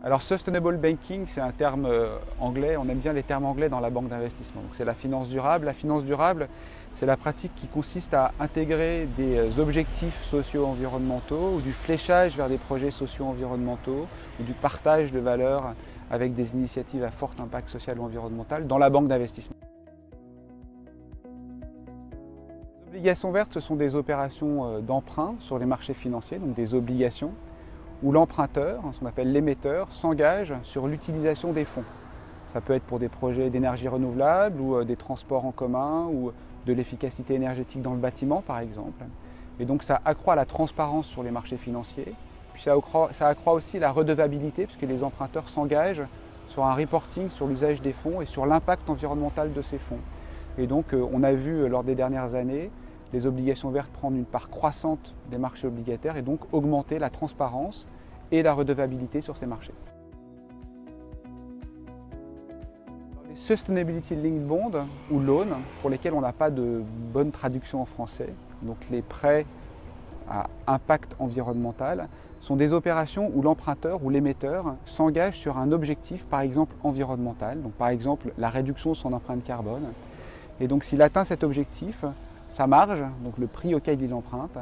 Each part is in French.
Alors Sustainable Banking, c'est un terme anglais, on aime bien les termes anglais dans la banque d'investissement. C'est la finance durable. La finance durable, c'est la pratique qui consiste à intégrer des objectifs socio-environnementaux ou du fléchage vers des projets socio-environnementaux ou du partage de valeurs avec des initiatives à fort impact social ou environnemental dans la banque d'investissement. Les obligations vertes, ce sont des opérations d'emprunt sur les marchés financiers, donc des obligations, où l'emprunteur, ce qu'on appelle l'émetteur, s'engage sur l'utilisation des fonds. Ça peut être pour des projets d'énergie renouvelable ou des transports en commun ou de l'efficacité énergétique dans le bâtiment par exemple. Et donc ça accroît la transparence sur les marchés financiers, puis ça accroît aussi la redevabilité puisque les emprunteurs s'engagent sur un reporting sur l'usage des fonds et sur l'impact environnemental de ces fonds. Et donc on a vu lors des dernières années les obligations vertes prendre une part croissante des marchés obligataires et donc augmenter la transparence et la redevabilité sur ces marchés. Les Sustainability Linked Bonds ou loans, pour lesquels on n'a pas de bonne traduction en français, donc les prêts à impact environnemental, sont des opérations où l'emprunteur ou l'émetteur s'engage sur un objectif, par exemple environnemental, donc par exemple la réduction de son empreinte carbone. Et donc s'il atteint cet objectif, sa marge, donc le prix auquel il emprunte,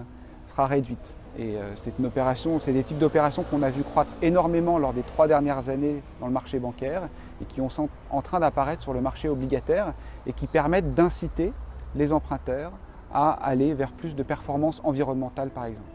sera réduite. Et c'est des types d'opérations qu'on a vu croître énormément lors des 3 dernières années dans le marché bancaire et qui sont en train d'apparaître sur le marché obligataire et qui permettent d'inciter les emprunteurs à aller vers plus de performance environnementale par exemple.